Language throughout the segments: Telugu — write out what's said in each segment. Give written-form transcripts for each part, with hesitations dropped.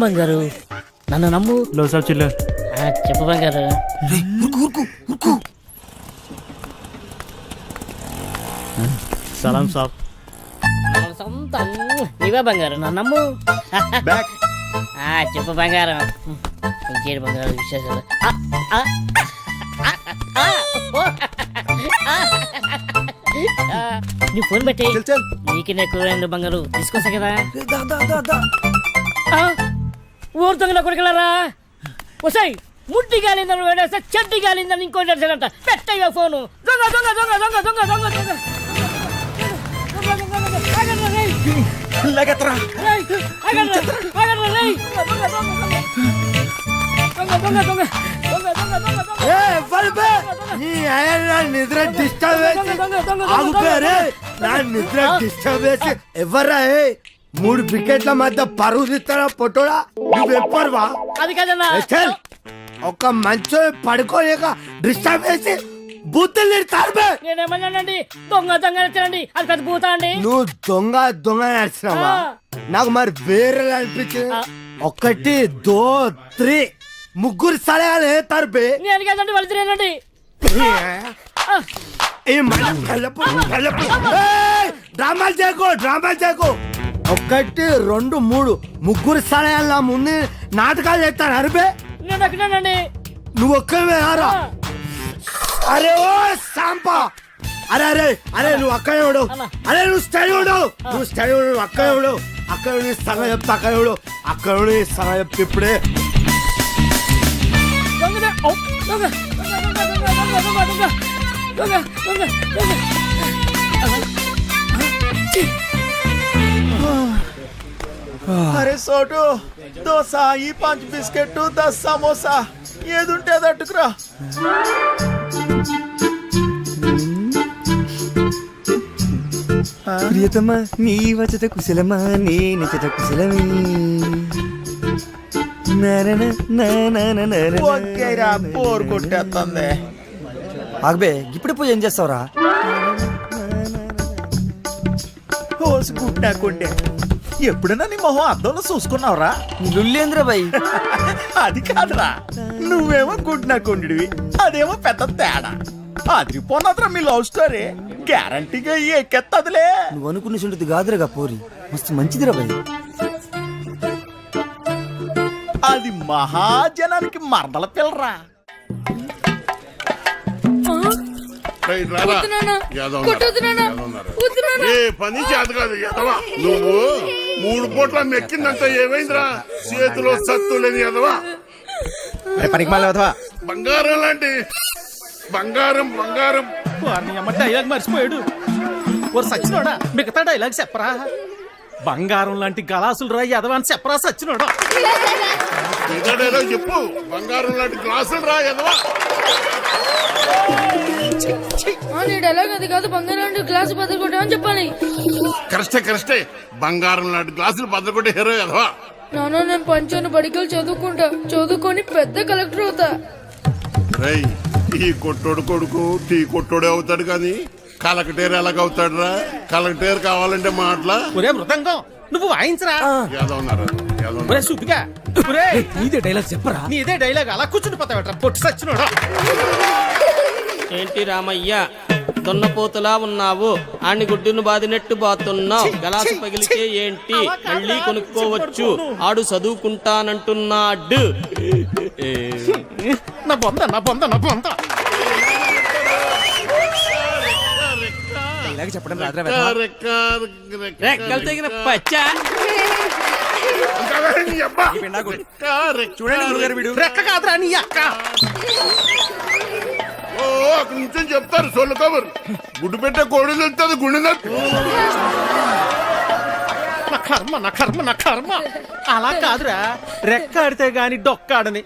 బంగారు, నన్ను నమ్ము. లో సాబ్ చిల్లర్. చెప్పు బంగారు. సలాం సాబ్. సొంతం నీవే బంగారు, నన్ను నమ్ము. చెప్పు బంగారం, ఇంకేంటి బంగారు విశేషాలు? నీ ఫోన్ పెట్టి నీకు ఎక్కువ బంగారు తీసుకొస్తా కదా. ఊరుతుంది నా కొడుకులారా. వసాయి ముట్టి గాలిందని వేడేస్తే చెడ్డి గాలిందని ఇంకోటి వేసాడంట. పెట్టయ్యా ఫోను. దొంగ దొంగ దొంగ దొంగ దొంగ దొంగ దొంగ నిద్ర డిస్టర్బ్ ఎవరా? 3 వికెట్ల మధ్య పరువు తీస్తారా పొట్టోడా? నువ్వెప్పరువా? అది కదన్నా, ఒక మంచో పడుకోలేక డిస్టర్బ్ చేసి బూతులు తిడతారు. నేనేమన్నానండి? దొంగ దొంగ నచ్చానండి, అది పెద్ద భూత అండి. నువ్వు దొంగ దొంగ నడిచినావా? నాకు మరి వేరే అనిపించింది. 1 2 3 ముగ్గురు సలహాలు వేస్తారు బే. నేను కదండి వాళ్ళు తినేనండి. డ్రామాలు చేయకు, డ్రామాలు చేయకు. 1 2 3 ముగ్గురు సలహాల ముందు నాటకాలు చేస్తారు అరిపే. నేను ఎక్కడానండి. నువ్వు ఒక్కవే ఆరా. అరే ఓ సాంపా, అరే అరే అరే నువ్వు అక్కడ ఎవడు? అరే నువ్వు స్టడీ ఉండవు, నువ్వు స్టడీ ఉండవు. అక్కడ ఎవడు? అక్కడ సగం చెప్తా. అక్కడ ఎవడు? అక్కడ సగం చెప్తా. ఇప్పుడే అరే సోటు, దోశ, ఈ 5 బిస్కెట్, 10 సమోసా, ఏదుంటే అది అట్టుకురా. ప్రియతమా నీ వచ్చత కుశలమా, నీ నిచత కుశలమీ. ఓకేరా, బోర్ కొట్టేస్తుంది. ఆగబే, ఇప్పుడు పోయి ఏం చేస్తావురా? హోసు గుడ్డాకుండే. ఎప్పుడైనా నీ మొహం అద్దంలో చూసుకున్నావురా? లుల్లేంద్ర బాయ్. అది కాదురా, నువ్వేమో గుడ్నాకుండివి, అదేమో పెద్ద తేడా. అది పోనద్రా మీ లవ్ స్టోరీ. గ్యారంటీగా ఎక్కెత్తదిలే. నువ్వు అనుకున్న సుంటది కాదురగా పోరి, మస్తు మంచిదిరా బాయ్. అది మహాజనానికి మరదల పిల్లరా. ఏ పని చేత కాదు ఎదవా. నువ్వు 3 పూట్ల మెక్కిందంటే ఏమైందిరా? చేతిలో సత్తు లేని ఎదవా. బంగారం లాంటి బంగారం బంగారం. డైలాగ్ మర్చిపోయాడు. ఓ సచ్చినోడా, మిగతా డైలాగ్ చెప్పరా? బంగారం లాంటి గలాసులు రా ఎదవా అని చెప్పరా సచ్చినోడా? మిగతా డైలాగ్ చెప్పు. బంగారం లాంటి గ్లాసులు రా ఎదవా. అది కాదు, బంగారం గ్లాసు బద్దలు అని చెప్పాలి. కరెక్టే కరెక్టే. బంగారం లాంటి గ్లాసులు బద్దకొట్టే హీరో ఎదవా. నాన్న, నేను పంచాను బడికలు చదువుకుంటా, చదువుకొని పెద్ద కలెక్టర్ అవుతా. రేయ్, ఈ కొట్టోడు కొడుకు టీ కొట్టోడే అవుతాడు కానీ కలెక్టర్ ఎలాగవుతాడు రా? కలెక్టర్ కావాలంటే మాటలా? ఒరే మృదంగం, నువ్వు వాయించరా. నీదే డైలాగ్ చెప్పరా? నీదే డైలాగ్, అలా కూర్చుని పోతావట్రా పొట్టి సచ్చినోడా. ఏంటి రామయ్య, దున్నపోతులా ఉన్నావు, ఆని గుడ్డును బాదినట్టు బాతున్నావు. గలాసు పగిలితే ఏంటి, మళ్ళీ కొనుక్కోవచ్చు. ఆడు చదువుకుంటానంటున్నాడు. నా బొంద నా బొంద నా బొంద. చెప్పడం రెక్కలు తగిన పచ్చా. చూడండి, రెక్క కాదురా నీ అక్క. ఓ అక్కడ నుంచి చెప్తారు సొల్లు కబురు. గుడ్డు పెట్టే కోడి తెలుస్తుంది గుండె. నా కర్మ నా కర్మ నా కర్మ. అలా కాదురా, రెక్కాడితే గాని డొక్కాడని.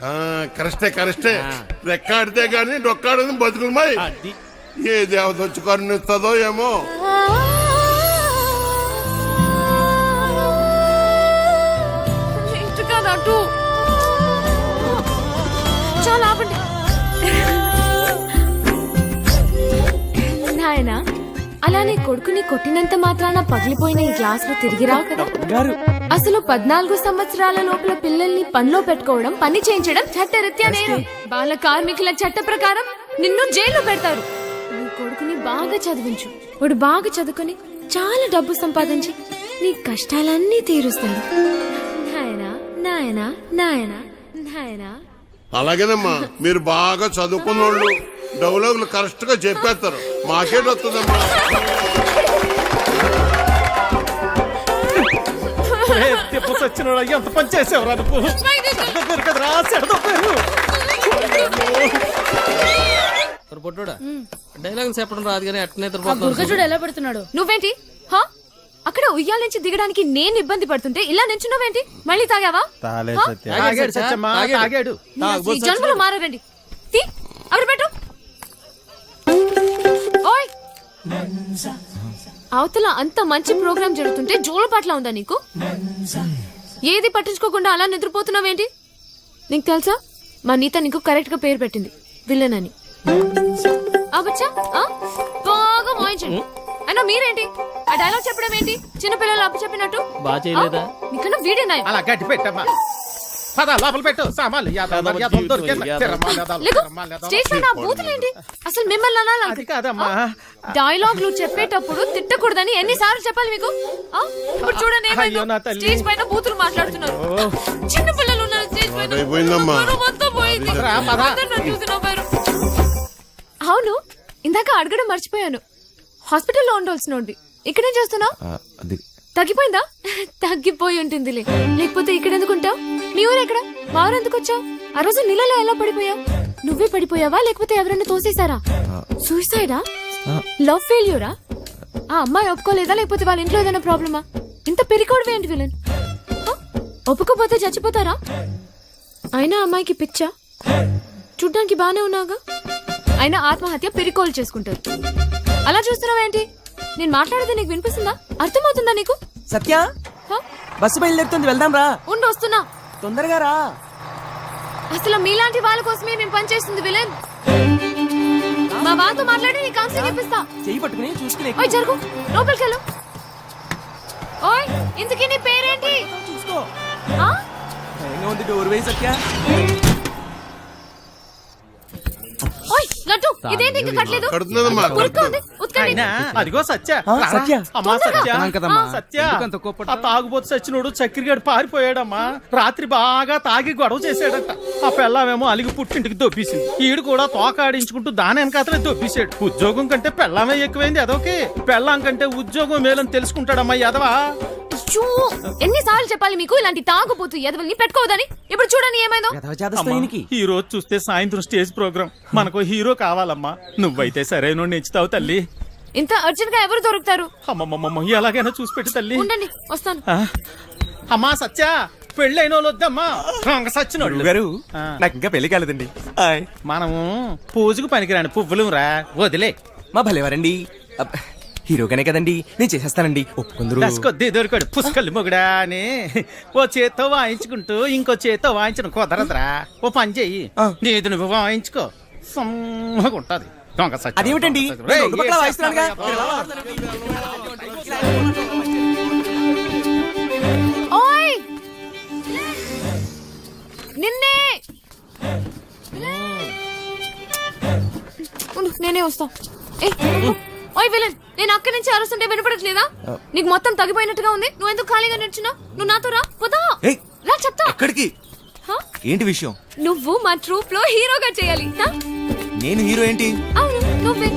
కరెక్టే కరెక్టే. రెక్కాడితే గాని డొక్కాడని బతుకులమాయి. ఏ దేవత వచ్చి కరుణిస్తుందో ఏమో. నాయనా, అలానే కొడుకుని కొట్టినంత మాత్రాన పగిలిపోయిన ఈ గ్లాసులు తిరిగి రావు కదా. అసలు 14 సంవత్సరాల లోపల పిల్లల్ని పనిలో పెట్టుకోవడం, పని చేయించడం చట్టరీత్యా నేరం. బాల కార్మికుల చట్ట ప్రకారం నిన్ను జైల్లో పెడతారు. నీ కొడుకుని బాగా చదివించు. వాడు బాగా చదువుకొని చాలా డబ్బు సంపాదించి నీ కష్టాలన్నీ తీరుస్తాడు. నాయనా నాయనా నాయనా నాయనా. అలాగేనమ్మా, మీరు బాగా చదువుకున్న వాళ్ళు డైలాగులు కరెక్ట్ గా చెప్పేస్తారు. మాకేట్ వస్తుందమ్మా. తిప్పు సచ్చినోడా, ఎంత పని చేసేవరా నువ్వు? కదరా చెడదొప్పారు. పొట్టుడా డైలాగ్ చెప్పడం రాదు కానీ అట్నే దుర్గజుడు ఎలా పెడుతున్నాడు? నువ్వేంటి హా? అక్కడ ఉయ్యాల నుంచి దిగడానికి నేను ఇబ్బంది పడుతుంటే ఇలా నించున్నావేంటి? మళ్ళీ తాగావా? తాగాడు సత్యమ్మా, తాగాడు. ఈ జన్మలో మారారండి. తీ, అక్కడ పెట్టు. ఓయ్, అవతల అంత మంచి ప్రోగ్రామ్ జరుగుతుంటే జోలపాట్లా ఉందా నీకు? ఏది పట్టించుకోకుండా అలా నిద్రపోతున్నావేంటి? నీకు తెలుసా, మా నీత నీకు కరెక్ట్ గా పేరు పెట్టింది, విలన్ అని. అవచ్చా బాగా వాయించండి. అయినా మీరేంటి ఆ డైలాగ్ చెప్పడం ఏంటి? చిన్నపిల్లలు అప్పు చెప్పినట్టు. బాగా చేయలేదా? నీకన్నా వీడే నాయం. అలా గట్టి పెట్టమ్మా. పద లోపల పెట్టు సామాన్లు. స్టేజ్ పైన బూతులేంటి? అసలు మిమ్మల్ని అది అనాలి. కాదమ్మా. డైలాగ్లు చెప్పేటప్పుడు తిట్టకూడదని ఎన్నిసార్లు చెప్పాలి మీకు? ఇప్పుడు చూడండి ఏమైందో. అయ్యో నా తల్లి. స్టేజ్ పైన బూతులు మాట్లాడుతున్నారు. చిన్న పిల్లలు ఉన్నారు స్టేజ్ పైన. అయిపోయిందమ్మా. ఎవరో మొత్తం పోయింది. అందరూ నన్ను చూసి నవ్వారు. అవును, ఇందాక అడగడం మర్చిపోయాను. హాస్పిటల్లో ఉండాల్సినోండి ఇక్కడేం చేస్తున్నావు? తగ్గిపోయిందా? తగ్గిపోయి ఉంటుందిలే, లేకపోతే ఇక్కడ ఎందుకుంటావు? మీ ఊరు ఎక్కడ? మా ఊరు ఎందుకు వచ్చావు? ఆ రోజు నీళ్ళలో ఎలా పడిపోయావు? నువ్వే పడిపోయావా లేకపోతే ఎవరైనా తోసేశారా? సూసైడా? లవ్ ఫెయిల్యూరా? ఆ అమ్మాయి ఒప్పుకోలేదా లేకపోతే వాళ్ళ ఇంట్లో ఏదైనా ప్రాబ్లమా? ఇంత పెరికోవడం ఏంటి విలన్? ఒప్పుకోపోతే చచ్చిపోతారా? అయినా అమ్మాయికి పిచ్చా? చూడ్డానికి బానే ఉన్నావుగా. అయినా ఆత్మహత్య పెరికోలు చేసుకుంటారు. అలా చూస్తున్నావేంటి? నేను మాట్లాడేది నీకు వినిపిస్తుందా? అర్థమవుతుందా నీకు? సత్య, బస్సు బయలుదేరుతుంది, వెళ్దాం రా. ఉండు, వస్తున్నా. తొందరగా రా. అసలు మీలాంటి వాళ్ళ కోసమే మేము పనిచేస్తుంది విలన్. మా వాళ్ళతో మాట్లాడి నీ కౌన్సిలింగ్ ఇప్పిస్తా. చెయ్యి పట్టుకుని చూసుకునే. ఓయ్ జరుగు, లోపలికెళ్ళు. ఓయ్, ఇంతకీ నీ పేరేంటి? చూసుకో. ఆ? భయంగా ఉంది, డోర్ వేయి సత్య. ఓయ్ లడ్డు, ఇదేంటి ఇంకా కట్టలేదు? కడుతున్నదమ్మా. ఉరుక్కు ఉంది, ఉతకండి. అయినా అదిగో సత్య. సత్య. అమ్మా సత్య. చెప్తున్నాను కదమ్మా. సత్య, ఆ తాగుబోతు సచ్చినోడు చక్కెరగాడు పారిపోయాడమ్మా. రాత్రి బాగా తాగి గొడవ చేశాడట. ఆ పెళ్ళామేమో అలిగి పుట్టింటికి దొబ్బేసింది. ఈడు కూడా తోకాడించుకుంటూ దాని వెనకాతలే దొబ్బేశాడు. ఉద్యోగం కంటే పెళ్ళామే ఎక్కువైంది అదొకే. పెళ్ళాం కంటే ఉద్యోగం మేలని తెలుసుకుంటాడమ్మా ఎదవా. అయ్యో, ఎన్నిసార్లు చెప్పాలి మీకు ఇలాంటి తాగుబోతు ఎదవల్ని పెట్టుకోవద్దని? ఇప్పుడు చూడండి ఏమైందో. ఈ రోజు చూస్తే సాయంత్రం స్టేజ్ ప్రోగ్రామ్. మనకు హీరో కావాలమ్మా. నువ్వైతే సరైన నెచ్చుతావు తల్లి. ఇంత అర్జెంట్ గా ఎవరు దొరుకుతారు? అమ్మమ్మమ్మ, ఎలాగైనా చూసి పెట్టు తల్లి. ఉండండి, వస్తాను. అమ్మా సత్య, పెళ్ళైన వాళ్ళు వద్దమ్మా. రంగ సచ్చినోళ్ళు గారు, నాకు ఇంకా పెళ్లి కాలేదండి. మనము పూజకు పనికిరాని పువ్వులు రా, వదిలే. మా భలేవారండి. హీరోగానే కదండి, నేను చేసేస్తానండి, ఒప్పుకుందరు. దశకొద్ది దొరికాడు పుష్కలు మొగుడా అని ఓ చేత్తో వాయించుకుంటూ ఇంకో చేత్తో వాయించడం కుదరదురా. ఓ పని చెయ్యి, నీది నువ్వు వాయించుకో, సమ్మగా ఉంటది. దొంగ సత్యం. అదేమిటండి, నేను రెండు పక్కల వాయిస్తున్నానుగా. ఓయ్, నిన్నే. ఉండు, నేనే వస్తా. ఓయ్ విలన్, నేను అక్కడి నుంచి అరుస్తుంటే వినపడట్లేదా? నీకు మొత్తం తగ్గిపోయినట్టుగా ఉంది. నువ్వు ఎందుకు ఖాళీగా నిల్చున్నావు? నువ్వు నాతో రా, పోదా. రా, చెప్తా. ఎక్కడికి? ఏంటి విషయం? నువ్వు మా ట్రూప్ లో హీరోగా చేయాలి. నేను హీరో ఏంటి? అవును, నువ్వే.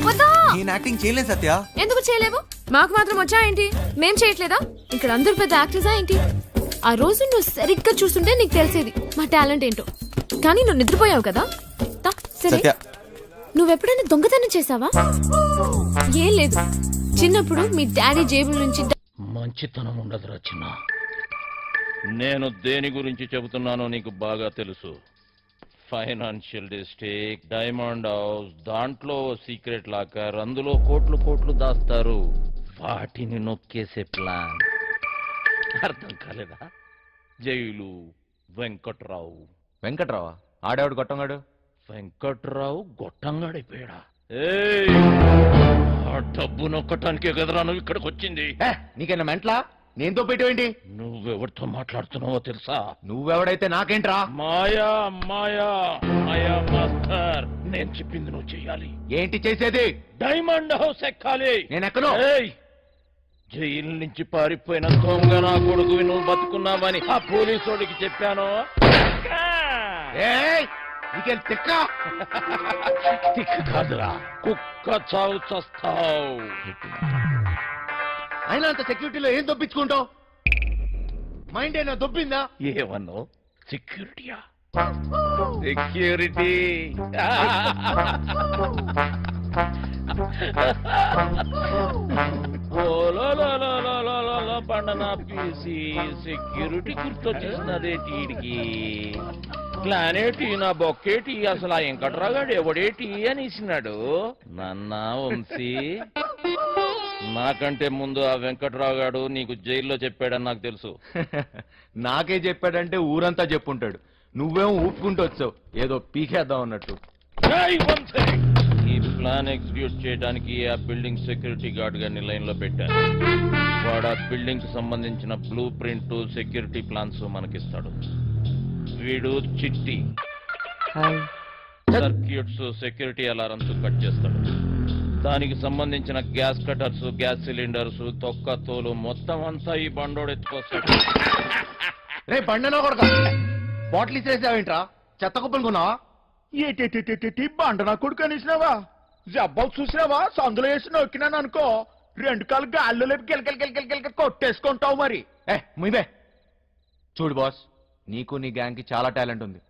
పోదా. నేను యాక్టింగ్ చేయలేదు సత్య. ఎందుకు చేయలేవు? మాకు మాత్రం వచ్చా ఏంటి? మేం చేయట్లేదా? ఇక్కడ అందరూ పెద్ద యాక్టర్సా ఏంటి? ఆ రోజు నువ్వు సరిగ్గా చూస్తుంటే నీకు తెలిసేది మా టాలెంట్ ఏంటో. కానీ నువ్వు నిద్రపోయావు కదా. సరే, నువ్వెప్పుడైనా దొంగతనం చేసావా? ఏం లేదు, చిన్నప్పుడు మీ డాడీ జేబుల నుంచి మంచితనం ఉండదురా చిన్న. నేను దేని గురించి చెబుతున్నానో నీకు బాగా తెలుసు. ఫైనాన్షియల్ డిస్ట్రిక్ట్, డైమండ్ హౌస్, దాంట్లో సీక్రెట్ లాకర్, అందులో కోట్లు కోట్లు దాస్తారు. వాటిని నొక్కేసే ప్లాన్ అర్థం కాలేదా? జైలు వెంకట్రావు. వెంకట్రావా? ఆడేవాడు గొట్టంగాడు. వెంకట్రావు గొట్టంగాడైపోయాడా? ఆ డబ్బు నొక్కటానికే కదరా నువ్వు ఇక్కడికి వచ్చింది. నీకైనా మెంట్లా? నేను దొబ్బెట్టేవేంటి? నువ్వెవరితో మాట్లాడుతున్నావో తెలుసా? నువ్వెవడైతే నాకేంట్రా? మాయా మాయా మాయా మాస్టర్, నేను చెప్పింది నువ్వు చెయ్యాలి. ఏంటి చేసేది? డైమండ్ హౌస్ ఎక్కాలి. నేను ఎక్కను. ఏయ్, జైలు నుంచి పారిపోయిన దొంగ నా కొడుకువి నువ్వు బతుకున్నావని ఆ పోలీసోడికి చెప్పాను. నీకేం తిక్క? తిక్కు కాదురా, కుక్క చావు చస్తావు. అయినా అంత సెక్యూరిటీలో ఏం దొబ్బించుకుంటావు? మైండ్ అయినా దొబ్బిందా? ఏమన్నావు? సెక్యూరిటీయా? సెక్యూరిటీ పండనా పీసి సెక్యూరిటీ గుర్తొచ్చేసినదే టీడికి. ప్లానేటి నా బొక్కేటి, అసలు ఆ వెంకట్రాగాడు ఎవడేటి అనేసినాడు. నన్న వంశీ, నాకంటే ముందు ఆ వెంకట్రాగాడు నీకు జైల్లో చెప్పాడని నాకు తెలుసు. నాకే చెప్పాడంటే ఊరంతా చెప్పుంటాడు. నువ్వేమో ఊపుకుంటూ వచ్చావు ఏదో పీకేద్దాం అన్నట్టు. ఈ ప్లాన్ ఎగ్జిక్యూట్ చేయడానికి ఆ బిల్డింగ్ సెక్యూరిటీ గార్డ్ గారిని లైన్ లో పెట్టారు. వాడు ఆ బిల్డింగ్ కి సంబంధించిన బ్లూ ప్రింట్, సెక్యూరిటీ ప్లాన్స్ మనకిస్తాడు. వీడు చిట్టి సర్క్యూట్స్, సెక్యూరిటీ అలారమ్స్ కట్ చేస్తాడు. దానికి సంబంధించిన గ్యాస్ కటర్స్, గ్యాస్ సిలిండర్స్, తొక్క తోలు మొత్తం అంతా ఈ బండోడు ఎత్తుకొస్తాడు. రే బండనో కొడక, బాటిల్ ఇసేసావేంట్రా? చెత్త కుప్పనుకున్నావా? ఏటి బండ నా కొడుకు అనేసినావా? జబ్బాలు చూసినావా? సందులో వేసి నొక్కినాను అనుకో, 2 కాళ్ళు గాల్లో లేపి గిలకలు కొట్టేసుకుంటావు మరి. ముయిబే చూడు బాస్, నీకు నీ గ్యాంగ్ కి చాలా టాలెంట్ ఉంది.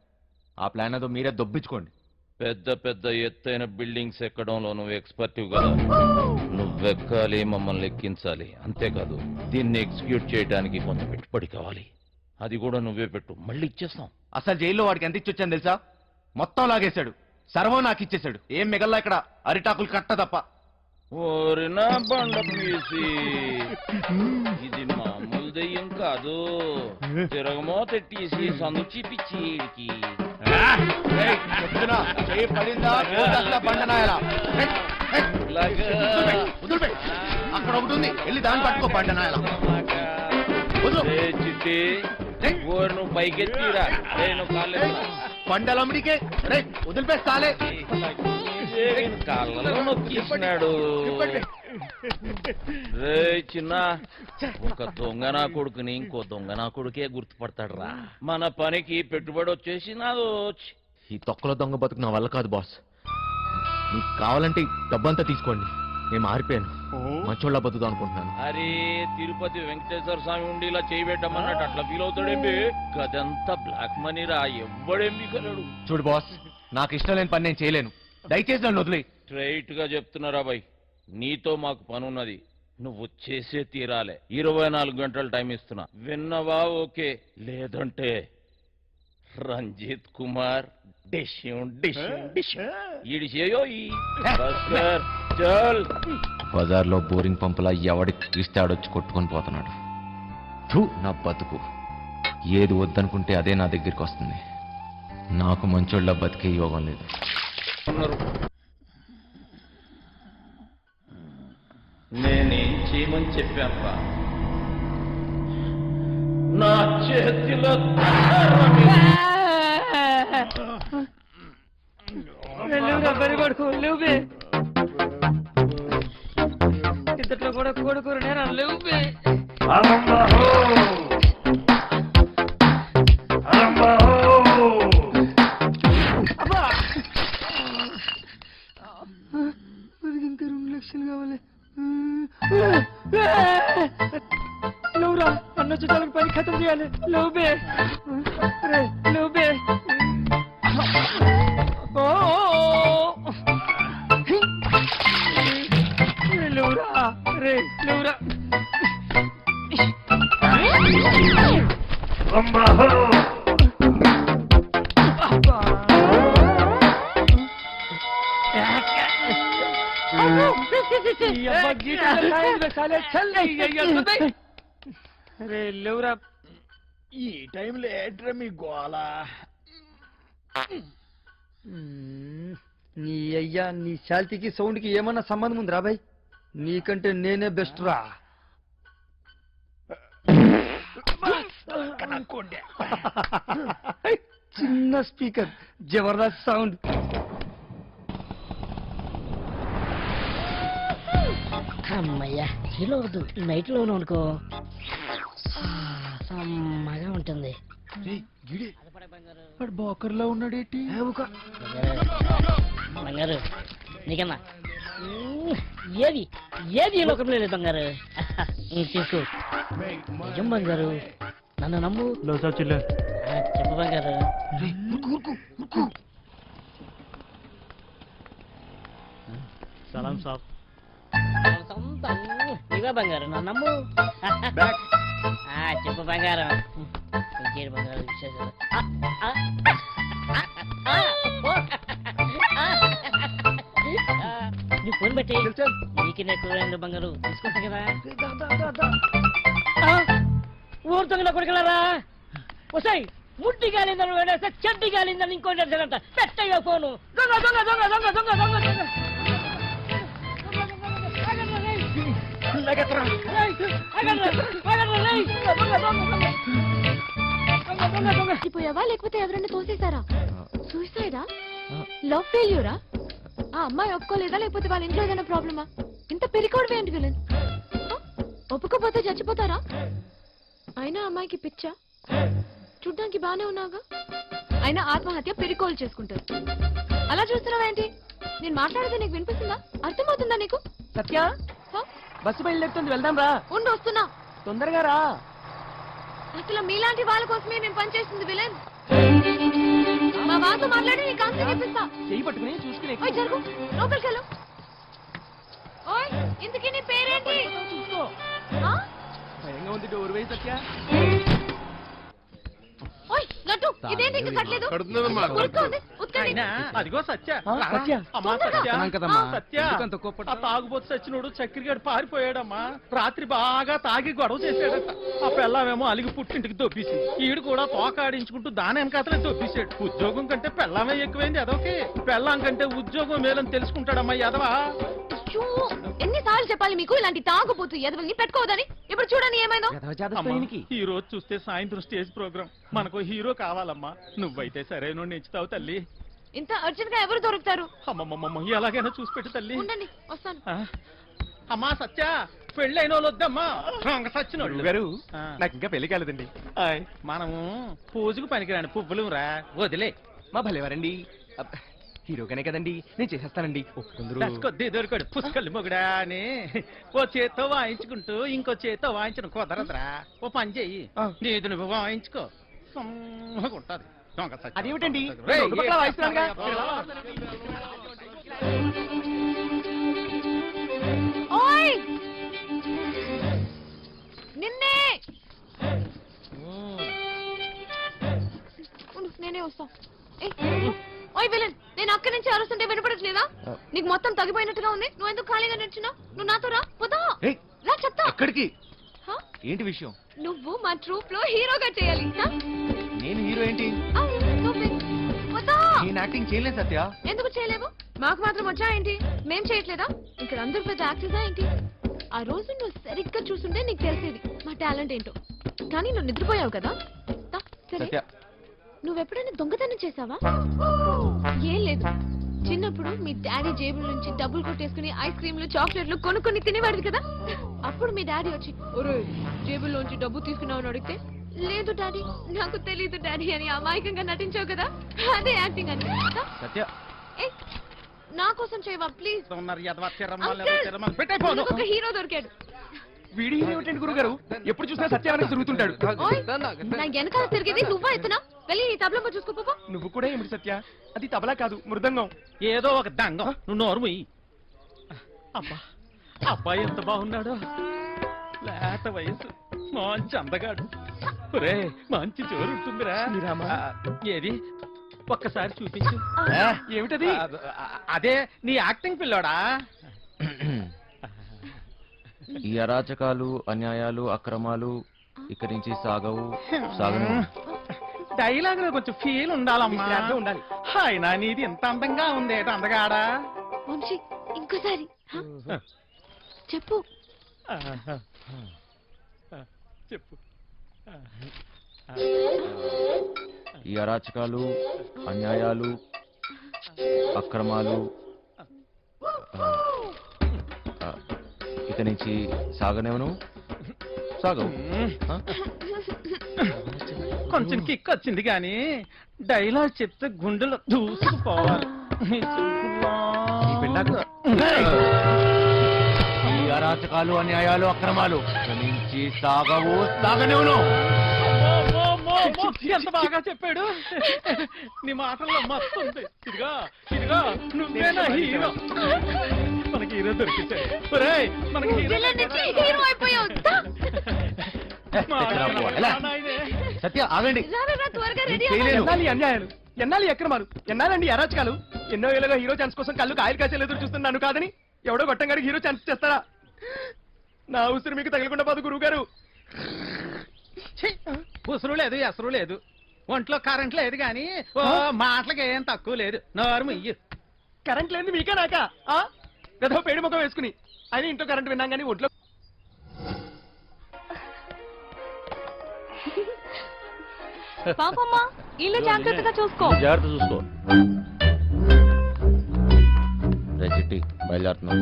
ఆ ప్లాన్ ఏదో మీరే దొబ్బించుకోండి. పెద్ద పెద్ద ఎత్తైన బిల్డింగ్స్ ఎక్కడంలో నువ్వు ఎక్స్పర్టివ్ కదా. నువ్వెక్కాలి, మమ్మల్ని ఎక్కించాలి. అంతేకాదు దీన్ని ఎగ్జిక్యూట్ చేయడానికి కొంత పెట్టుబడి కావాలి. అది కూడా నువ్వే పెట్టు, మళ్ళీ ఇచ్చేస్తాం. అసలు జైల్లో వాడికి ఎంత ఇచ్చొచ్చాను తెలుసా? మొత్తం లాగేశాడు, సర్వం నాకు ఇచ్చేశాడు. ఏం మిగల్లా ఇక్కడ అరిటాకులు కట్ట తప్ప. ఓరినా బండ పీసి, ఇది మామూలు దెయ్యం కాదు. తిరగమో తెట్టేసి సందు చిపిచ్చి అక్కడ ఒకటి ఉంది, వెళ్ళి దాన్ని పట్టుకో బండనాయల. చిట్టి ఓరు నువ్వు పైకెత్తిరా. నువ్వు కాలే బండలమ్మడికే వదిలిపేస్తాలే. కాళ్ళలో నొక్కిస్తున్నాడు. రే చిన్న, ఒక దొంగ నా కొడుకుని ఇంకో దొంగ నా కొడుకే గుర్తుపడతాడు రా. మన పనికి పెట్టుబడి వచ్చేసి నాదో. ఈ తొక్కలో దొంగ బతుకు నా వల్ల కాదు బాస్. నీకు కావాలంటే డబ్బంతా తీసుకోండి, నేను మారిపోయాను. మంచోళ్ళ బతుకుదాం అనుకుంటున్నాను. అరే తిరుపతి వెంకటేశ్వర స్వామి ఉండి ఇలా చేయబెట్టమన్నట్టు అట్లా ఫీల్ అవుతాడేంటి? గదంతా బ్లాక్ మనీ రా, ఎవ్వడేం మీకలేడు. చూడు బాస్, నాకు ఇష్టం లేని పని నేను చేయలేను. దయచేసి నన్ను వదిలే. స్ట్రైట్ గా చెప్తున్నారా బాయ్, నీతో మాకు పనున్నది. నువ్వు చేసే తీరాలే. 24 గంటలు టైం ఇస్తున్నా, విన్నవా? ఓకే, లేదంటే రంజిత్ కుమార్ బజార్లో బోరింగ్ పంపులా ఎవడికి తీస్తే ఆడొచ్చి కొట్టుకొని పోతున్నాడు. థూ, నా బతుకు. ఏది వద్దనుకుంటే అదే నా దగ్గరికి వస్తుంది. నాకు మంచోళ్ళ బతికే యోగం లేదు. నేనేం చేయమని చెప్పాను? నా చేతిలో ఇంతట్లో కూడా కొడుకురు నేను లేవు. ఇంకా 2 లక్షలు కావాలి. లేవురా, అన్న చుట్టాలకు పని ఖతం చేయాలి. లేవుబే లేవుబే. లేవురా రే లేవురా. అరే లేవురా. ఈ టైంలో ఏట్రా మీ గోళ? నీ అయ్యా, నీ శాల్తీకి సౌండ్ కి ఏమన్నా సంబంధం ఉంది రా బాయ్? నీకంటే నేనే బెస్ట్ రా. చిన్న స్పీకర్ జబర్దస్త్ సౌండ్. అమ్మయ్యా హీలో వద్దు, నైట్ లోను అనుకో సమ్మగా ఉంటుంది. బోకర్లో ఉన్నాడేటి? బంగారు నీకన్నా ఏది ఏది ఈ లోకంలో లేదు బంగారు. తీసుకో నిజం బంగారు, నన్ను నమ్ము. చెప్పు బంగారు. సలాం సాబ్. ఇవే బంగారు, నన్ను నమ్ము. చెప్పు బంగారం, ఇంకేడు బంగారు విశేషాలు. నీ ఫోన్ పెట్టి నీకు ఎక్కువ బంగారు తీసుకుంటా కదా. ఊరు తొంగల కొడుకులారా, వసాయి ముట్టి గాలిందని వేడేస్తే చెడ్డి గాలిందని ఇంకోటి అంట. పెట్టయ్యా ఫోను. దొంగ దొంగ దొంగ దొంగ దొంగ దొంగ దొంగ. చచ్చిపోయావా లేకపోతే ఎవరైనా తోసేశారా? సూసైడా? లవ్ ఫెయిల్యూరా? ఆ అమ్మాయి ఒప్పుకోలేదా లేకపోతే వాళ్ళ ఇంట్లో ఏదైనా ప్రాబ్లమా? ఇంత పెరికోవడం ఏంటి విలన్? ఒప్పుకోపోతే చచ్చిపోతారా? అయినా అమ్మాయికి పిచ్చా? చూడ్డానికి బానే ఉన్నాగా. అయినా ఆత్మహత్య పెరికోలు చేసుకుంటారు. అలా చూస్తున్నావేంటి? నేను మాట్లాడితే నీకు వినిపిస్తుందా? అర్థమవుతుందా నీకు? సత్య, బస్సు బయలుదేరుతుంది, వెళ్దాం రా. ఉండు వస్తున్నా. తొందరగా రా. అసలు మీలాంటి వాళ్ళ కోసమే నేను పనిచేస్తుంది విలన్. మా బాతో మాట్లాడి నీ కాన్సెప్ట్ ఇప్పిస్తా. చెయ్యి పట్టుకుని చూసుకుని ఓయ్ జరుగు, లోపలికెళ్ళు. ఓయ్ ఇంతకీ నీ పేరేంటి? చూసుకో. ఆ? భయంగా ఉంది, డోర్ వేయి సత్య. ఓయ్ లడ్డు, ఇదేంటి ఇంకా కట్టలేదు? కడుతున్నానమ్మా. ఉరుక్కోండి, ఉతకండి. అయినా అదిగో సత్య. సత్య. అమ్మా సత్య. కదమ్మా. సత్య, ఆ తాగుబోతు సచ్చినోడు చక్కెరగాడు పారిపోయాడమ్మా. రాత్రి బాగా తాగి గొడవ చేశాడట. ఆ పెళ్ళామేమో అలిగి పుట్టింటికి దొబ్బేసింది. ఈడు కూడా తోకాడించుకుంటూ దాని వెనకాతలే దొబ్బేశాడు. ఉద్యోగం కంటే పెళ్ళామే ఎక్కువైంది ఎదవకి. పెళ్ళాం కంటే ఉద్యోగం మేలని తెలుసుకుంటాడమ్మా ఎదవా. అయ్యో, ఎన్నిసార్లు చెప్పాలి మీకు ఇలాంటి తాగుబోతు ఎదవల్ని పెట్టుకోవద్దని? ఇప్పుడు చూడండి ఏమైందో. అమ్మా, ఈ రోజు చూస్తే సాయంత్రం స్టేజ్ ప్రోగ్రామ్. మనకు హీరో కావాలమ్మా. నువ్వైతే సరైన ఎంచుతావు తల్లి. ఇంత అర్జెంట్ గా ఎవరు దొరుకుతారు? అమ్మమ్మమ్మ, ఎలాగైనా చూసి పెట్టు తల్లి. ఉండండి వస్తాను. అమ్మా సత్య, పెళ్ళైన వాళ్ళు వద్దమ్మా. సచ్చినోళ్ళు గారు, నాకు ఇంకా పెళ్లి కాలేదండి. మనము పూజకు పనికిరాని పువ్వులు రా, వదిలే. మా భలేవారండి. హీరోగానే కదండి, నేను చేసేస్తానండి. ఒప్పుకుందరు. కొద్ది దొరికాడు పుష్కలు మొగుడా అని ఓ చేత్తో వాయించుకుంటూ ఇంకో చేత్తో వాయించడం కుదరదురా. ఓ పని చెయ్యి, నీది నువ్వు వాయించుకో, సమ్మగుంటది. అదేమిటండి? రేయ్, రెండు పక్కలా వాయిస్తున్నానుగా. ఓయ్ నిన్నే. ఉండు, నేనే వస్తా. ఓయ్ విలన్, నేను అక్కడి నుంచి అరుస్తుంటే వినపడట్లేదా? నీకు మొత్తం తగ్గిపోయినట్టుగా ఉంది. నువ్వు ఎందుకు ఖాళీగా నిల్చున్నావు? నువ్వు నాతో రా. పోతా రా, చెప్తా. ఎక్కడికి? హ? ఏంటి విషయం? నువ్వు మా ట్రూప్ లో హీరోగా చేయాలి. హ? నేను హీరో ఏంటి? అవును, నువ్వే. పోతా. నేను యాక్టింగ్ చేయలేదు సత్య. ఎందుకు చేయలేవు? మాకు మాత్రం వచ్చా ఏంటి? మేం చేయట్లేదా? ఇక్కడ అందరూ పెద్ద యాక్టర్సా ఏంటి? ఆ రోజు నువ్వు సరిగ్గా చూస్తుంటే నీకు తెలిసేది మా టాలెంట్ ఏంటో. కానీ నువ్వు నిద్రపోయావు కదా. దా, సరే. సత్య, నువ్వెప్పుడైనా దొంగతనం చేసావా? ఏం లేదు. చిన్నప్పుడు మీ డాడీ జేబుల నుంచి డబ్బులు కొట్టేసుకుని ఐస్ క్రీమ్లు చాక్లెట్లు కొనుక్కొని తినేవాడు కదా. అప్పుడు మీ డాడీ వచ్చి ఒరే జేబుల్లోంచి డబ్బు తీసుకున్నావు అని అడిగితే, లేదు డాడీ, నాకు తెలీదు డాడీ అని అమాయకంగా నటించావు కదా. అదే యాక్టింగ్ అని. సత్య, నా కోసం చేయవా ప్లీజ్? ఒక హీరో దొరికాడు. వీడి హీరో ఏంటండి గురుగారు? ఎప్పుడు చూసినా సత్యాన్ని తిరుగుతుంటాడు. ఓయ్, నా వెనకాల తిరిగేది నువ్వా ఎత్తునా? వెళ్ళి నీ తబలమ్మ చూసుకోపో. నువ్వు కూడా ఏమిటి సత్య? అది తబలా కాదు, మృదంగం. ఏదో ఒక దంగం. నువ్వు నోరుము. అబ్బా, అబ్బాయి ఎంత బాగున్నాడో. లేత వయసు, మంచి అందగాడు. ఒరే, మంచి జోరు ఉంటుందిరా. ఏది ఒక్కసారి చూపించు. ఏమిటది? అదే నీ యాక్టింగ్ పిల్లోడా. ఈ అరాచకాలు, అన్యాయాలు, అక్రమాలు ఇక్కడి నుంచి సాగను. డైలాగ్ లో కొంచెం ఫీల్ ఉండాలమ్మా. ఉండాలి. అయినా నీది ఇంత అందంగా ఉంది అందగాడా. వంశీ ఇంకోసారి చెప్పు. చెప్పు. ఈ అరాచకాలు అన్యాయాలు అక్రమాలు ఇక నుంచి సాగనేవను సాగవు. కొంచెం కిక్ వచ్చింది కానీ డైలాగ్ చెప్తే గుండెలో దూసుకుపోవాలి. ఈ పిండాకు. ఈ అరాచకాలు అన్యాయాలు అక్రమాలు ఇక నుంచి సాగవు సాగనేవను. ఎంత బాగా చెప్పాడు. నీ మాటల్లో మస్తు ఉంది. ఇదిగా ఇదిగా నువ్వేనా హీరో. మనకి హీరో దొరికితే మనకి హీరో అయిపోయావు. సత్య ఆగండి. త్వరగా రెడీ ఎన్నాలి అన్యాయాలు, ఎన్నాలి అక్రమాలు, ఎన్నాలండి అరాచకాలు. ఎన్నో ఏళ్ళగా హీరో ఛాన్స్ కోసం కళ్ళు కాయలు కాసేలు ఎదురు చూస్తున్నాను కాదని ఎవడో గొట్టంగాడికి హీరో ఛాన్స్ చేస్తారా? నా ఉసురు మీకు తగలకుండా పోదు గురువు గారు. ఉసురు లేదు ఎసరు లేదు, ఒంట్లో కరెంట్ లేదు కానీ మాటలకి ఏం తక్కువ లేదు. నోరు ఇయ్యు. కరెంట్ లేదు మీకే నాకా? ఏదో పేడి ముఖం వేసుకుని అయినా ఇంట్లో కరెంట్ విన్నాం కానీ ఒంట్లో. పాపమ్మా ఇల్లు జాగ్రత్తగా చూసుకో. జాగ్రత్త చూసుకో. రే చిట్టి బయలుదేరుతున్నాం.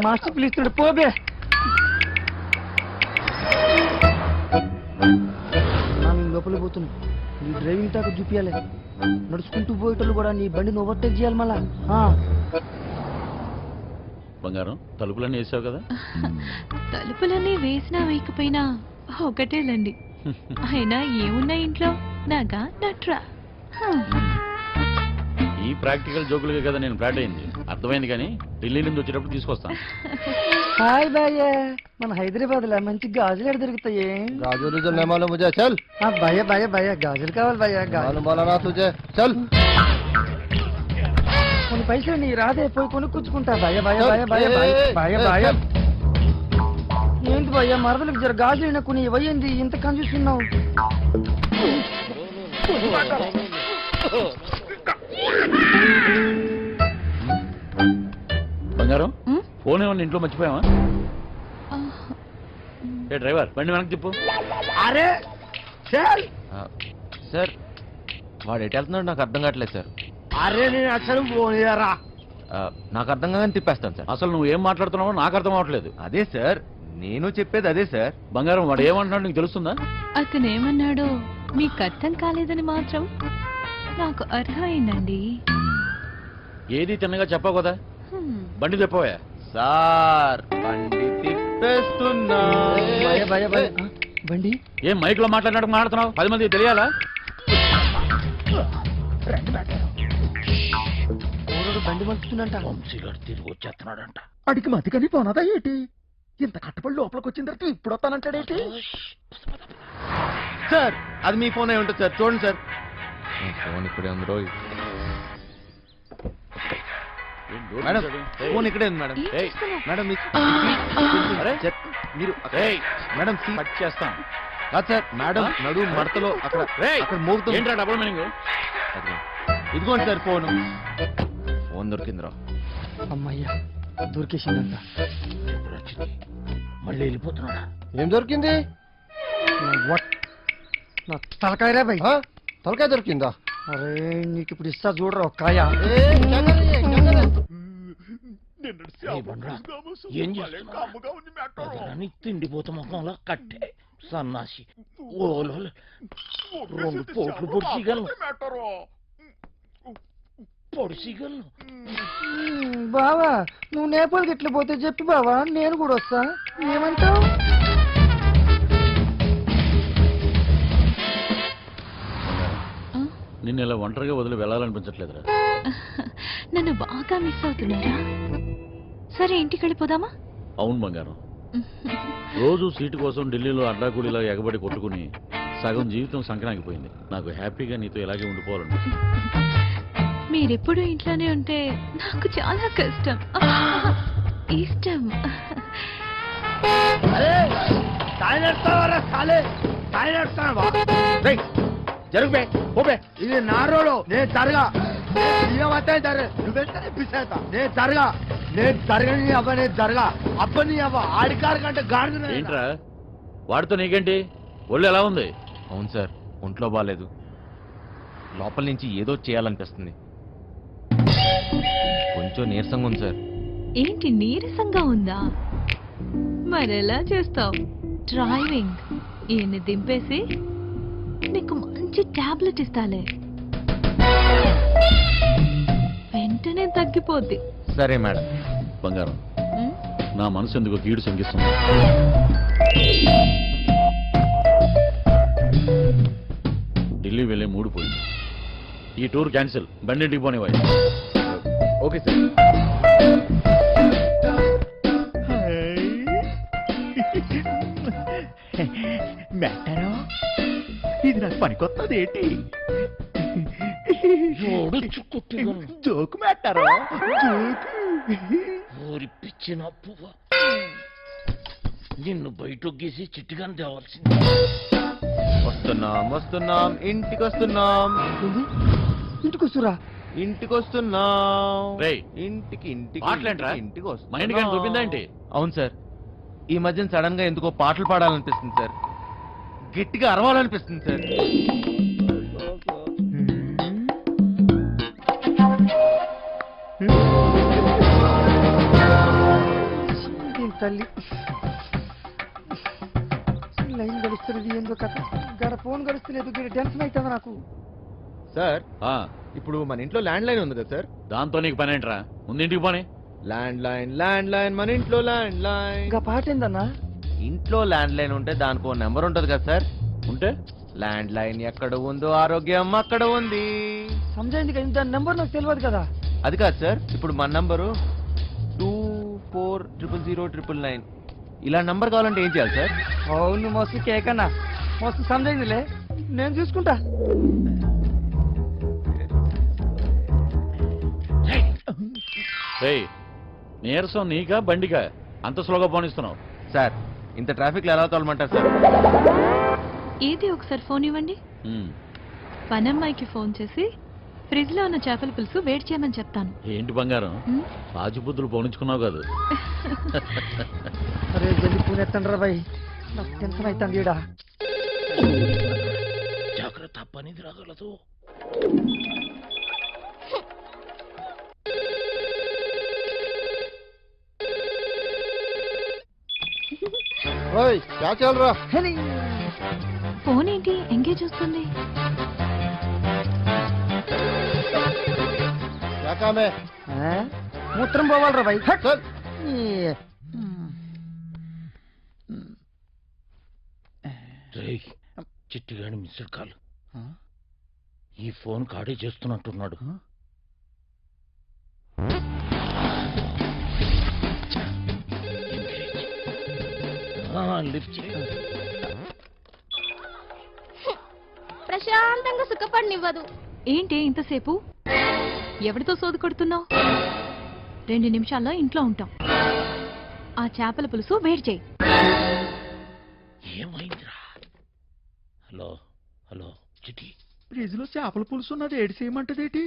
మాస్టర్ పిలుస్తున్నాడు పోబే. లోపల పోతుంది. నీ డ్రైవింగ్ టాక్ చూపించాలి. నడుచుకుంటూ పోయేటోళ్ళు కూడా నీ బండిని ఓవర్టేక్ చేయాలి మళ్ళా. బంగారం తలుపులన్నీ వేసావు కదా? తలుపులన్నీ వేసినా వేయకపోయినా ఒకటేలండి. అయినా ఏమున్నా ఇంట్లో నాగా నట్రా. ఈ ప్రాక్టికల్ జోకులుగా కదా నేను ఫ్లాట్ అయింది. అర్థమైంది కానీ ఢిల్లీ నుంచి వచ్చేటప్పుడు తీసుకొస్తాను. హాయ్ భయ్య, మన హైదరాబాద్ లో మంచి గాజులు ఎక్కడ దొరుకుతాయి? గాజులు जो नहीं मालूम मुझे चल భయ్య భయ్య భయ్య గాజులు కావాలి భయ్య. मालूम बोला ना तुझे चल కొన్ని పైసలు నీ రాదే పోయి కొనుక్కుంటా భయ్య భయ్య భయ్య భయ్య భయ్య భయ్య. ఏంటి భయ్య మరదలకు జర గాజులు కొన్ని ఇవ్వండి, ఇంత కన్ఫ్యూస్తున్నావు. బంగారం ఫోన్ ఏమన్నా ఇంట్లో మర్చిపోయావా? ఏ డ్రైవర్ బండి వెనక్కి తిప్పు. अरे चल సార్ వాడు ఎటు వెళ్తున్నాడు నాకు అర్థం కావట్లేదు సార్. अरे నేను అసలు పోనీయరా. నాకు అర్థం కాగానే తిప్పేస్తాను సార్. అసలు నువ్వు ఏం మాట్లాడుతున్నావో నాకు అర్థం అవ్వట్లేదు. అదే సార్ నేను చెప్పేది అదే సార్. బంగారం వాడు ఏమంటున్నాడు నీకు తెలుస్తుందా? అతను ఏమన్నాడో మీకు అర్థం కాలేదని మాత్రం నాకు అర్హమైందండి. ఏది తిన్నగా చెప్పావు కదా. బండి తిప్పవా? సార్ బండి తిప్పేస్తున్నా. భయ్య భయ్య భయ్య బండి ఏం మైక్ లో మాట్లాడుతున్నావు? 10 మంది తెలియాలా? బండి మలుపుతుందంట. తిరిగి వచ్చేస్తున్నాడంట. అడిగి మతికని పోనదా ఏంటి? ఇంత కట్టబడి లోపలికి వచ్చిన తర్వాత ఇప్పుడు వస్తానంటాడేంటి? సార్ అది మీ ఫోన్ అయి ఉంటుంది సార్, చూడండి సార్. ఫోన్ ఇక్కడే ఉంది రోయ్. మేడం ఫోన్ ఇక్కడే ఉంది మేడం. మేడం మీరు మేడం కట్ చేస్తాం కాదు సార్. మేడం నడు మడతలో అక్కడ అక్కడ మోగుతుంది. ఏంట్రా డబుల్ మీనింగ్? ఇదిగోండి సార్ ఫోన్. ఫోన్ దొరికిందిరా. అమ్మయ్యా దొరికేసిందంట. మళ్ళీ వెళ్ళిపోతున్నాడా? ఏం దొరికింది? నా తలకాయరా భయ్. తలకాయ దొరికిందా? అరే నీకు ఇప్పుడు ఇస్తా చూడరా ఒక్కాయ. ఏం చేస్తున్నా? తిండిపోతా ముఖంలో కట్టే సన్నాసి ఓలో 2 పోట్లు పొడిచిగలను. బావా నువ్వు నేపాల్కి ఎట్లా పోతే చెప్పి బావా, నేను కూడా వస్తా. ఏమంటావు? నిన్ను ఇలా ఒంటరిగా వదిలి వెళ్ళాలనిపించట్లేదురా. నన్ను బాగా మిస్ అవుతున్నారా? సరే ఇంటికి వెళ్ళిపోదామా? అవును బంగారం, రోజు సీటు కోసం ఢిల్లీలో అడ్డాకూలీలా ఎగబడి కొట్టుకుని సగం జీవితం సంక్రాంతిపోయింది. నాకు హ్యాపీగా నీతో ఇలాగే ఉండిపోవాలండి. మీరెప్పుడు ఇంట్లోనే ఉంటే నాకు చాలా కష్టం. ఇష్టం. ఇది నా రోడ్, నేను జరగా నేను జరగా నేను జరగని అవ్వ, నేను జరగా అబ్బని అవ్వ ఆడికారు కంటే గాడిద. ఏంట్రా వాడితో నీకేంటి? ఒళ్ళు ఎలా ఉంది? అవును సార్, ఒంట్లో బాగాలేదు. లోపల నుంచి ఏదో చేయాలనిపిస్తుంది. కొంచెం నీరసంగా ఉంది సార్. ఏంటి నీరసంగా ఉందా? మరెలా చేస్తావు? డ్రైవింగ్ ఈయన్ని దింపేసి నీకు మంచి టాబ్లెట్ ఇస్తాలే, వెంటనే తగ్గిపోద్ది. సరే మేడం. బంగారం, నా మనసు ఎందుకు కీడు శంకిస్తుంది. ఢిల్లీ వెళ్ళే మూడు పోయింది. ఈ టూర్ క్యాన్సిల్. బండింటికి పోనివ్వాలి. Okay sir. మెట్టారో ఇది నాకు పనికొత్తది ఏంటి? జోకు మెట్టారో ఊరి పిచ్చిన పువ్వ, నిన్ను బయటొగ్గేసి చిట్టుగాని తేవాల్సింది. వస్తున్నాం ఇంటికి వస్తున్నాం. ఇంటికి వస్తురా? ఇంటికి వస్తున్నాం. రేయ్, ఇంటికి ఇంటికి పాటలేంట్రా? ఇంటికి మైండ్ కానీ దొబ్బిందా ఏంటి? అవును సార్, ఈ మధ్యన సడన్ గా ఎందుకో పాటలు పాడాలనిపిస్తుంది సార్. గట్టిగా అరవాలనిపిస్తుంది సార్. తల్లి లైన్ గడుస్తున్నది ఏందో కథ. గడ ఫోన్ గడుస్తలేదు, టెన్షన్ అవుతుంది నాకు. సార్, ఆ, ఇప్పుడు మన ఇంట్లో ల్యాండ్ లైన్ ఉంది కదా సార్? దాంతో నీకు పని ఏంట్రా? ముందు ఇంటికి పోనీ. ల్యాండ్ లైన్ మన ఇంట్లో ల్యాండ్ లైన్. ఇంకా పాట ఏందన్నా? ఇంట్లో ల్యాండ్ లైన్ ఉంటే దానికో నెంబర్ ఉంటది కదా సార్? ఉంటే ల్యాండ్ లైన్ ఎక్కడ ఉందో ఆరోగ్యం అక్కడ ఉంది. సమజైంది కదా, దాని నెంబర్ నాకు తెలియదు కదా. అది కాదు సార్, ఇప్పుడు మన నంబరు 240009. ఇలా నంబర్ కావాలంటే ఏం చేయాలి సార్? అవును మస్తు కేకన్నా, మస్తు సమజైందిలే, నేను చూసుకుంటా. రేయ్, నీరసం నీకా బండికా? అంత స్లోగా పోనిస్తున్నావు? సార్, ఇంత ట్రాఫిక్ లో ఎలా తోలమంటారు సార్? ఏది ఒకసారి ఫోన్ ఇవ్వండి. ఉమ్, పనమ్మాయికి ఫోన్ చేసి ఫ్రిడ్జ్ లో ఉన్న చేపల పులుసు వేడి చేయమని చెప్తాను. ఏంటి బంగారం, రాజుబుద్ధులు పోనించుకున్నావు కాదు? అరే జల్ది ఫోన్ ఎత్తండి రా బాయ్, నాకు టెన్షన్ అవుతుంది ఈడ. జాగ్రత్త, పనిది రాగలదు. ఫోన్ ఏంటి ఎంగేజ్ వస్తుంది? మూత్రం పోవాలరా బాయ్. రేయ్, చిట్టిగాడి మిస్డ్ కాల్. ఈ ఫోన్ కాడే చేస్తున్నట్టున్నాడు. లిఫ్ట్ చేయి. ప్రశాంతంగా సుఖపడినివ్వదు. ఏంటి ఇంతసేపు? ఎవరితో సోది కొడుతున్నావు? 2 నిమిషాల్లో ఇంట్లో ఉంటాం. ఆ చేపల పులుసు వేడి చేయి. ఏమైందిరా? హలో హలో చిటి, ఫ్రిడ్జ్ లో చేపల పులుసు ఉన్నది ఏడు చేయమంటదేటి?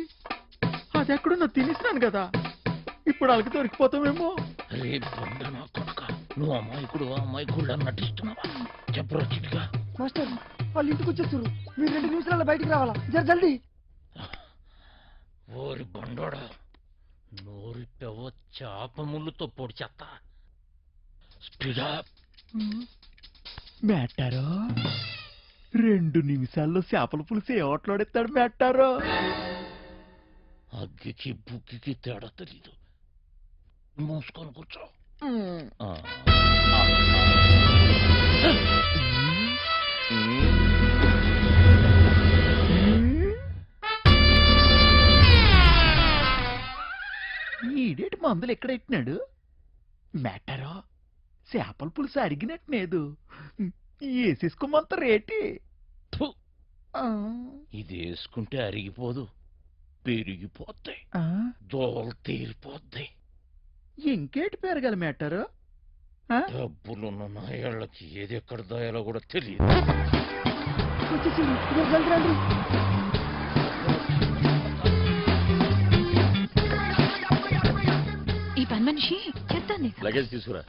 అది ఎక్కడున్నా తినేసినాను కదా, ఇప్పుడు అలాగే దొరికిపోతామేమో. రే బండ నా కొడుక, నువ్వు అమ్మాయికుడు నటిస్తున్నావా? చెప్పరా చిటిగా. మాస్టర్, వాళ్ళు ఇంటికి వచ్చేస్తారు, మీరు 2 నిమిషాల్లో బయటికి రావాలా, జల్దీ. ఓరి బండోడా, నోరిపెవ చేప ముళ్ళుతో పొడి చెత్త. స్పీడా. మెట్టారో 2 నిమిషాల్లో చేపల పులుసు ఏ ఓట్లాడెత్తాడు మెట్టారో? అగ్గికి బుగ్గికి తేడా తెలీదు. మూసుకొని కూర్చో. ఈడేటి మందులు ఎక్కడ ఎట్టినాడు? మెట్టారో చేపల పులుసు అడిగినట్లేదు, వేసేసుకోమంత రేటి. ఇది వేసుకుంటే అరిగిపోదు, పెరిగిపోతాయి, దోవలు తీరిపోద్ది. ఇంకేటి పెరగాలి మెట్టారో? డబ్బులున్న నాయాళ్ళకి ఏది ఎక్కడ దాయాలో కూడా తెలియదు. ఈ పని మనిషి చెప్తాను. లగేజ్ తీసుకురా.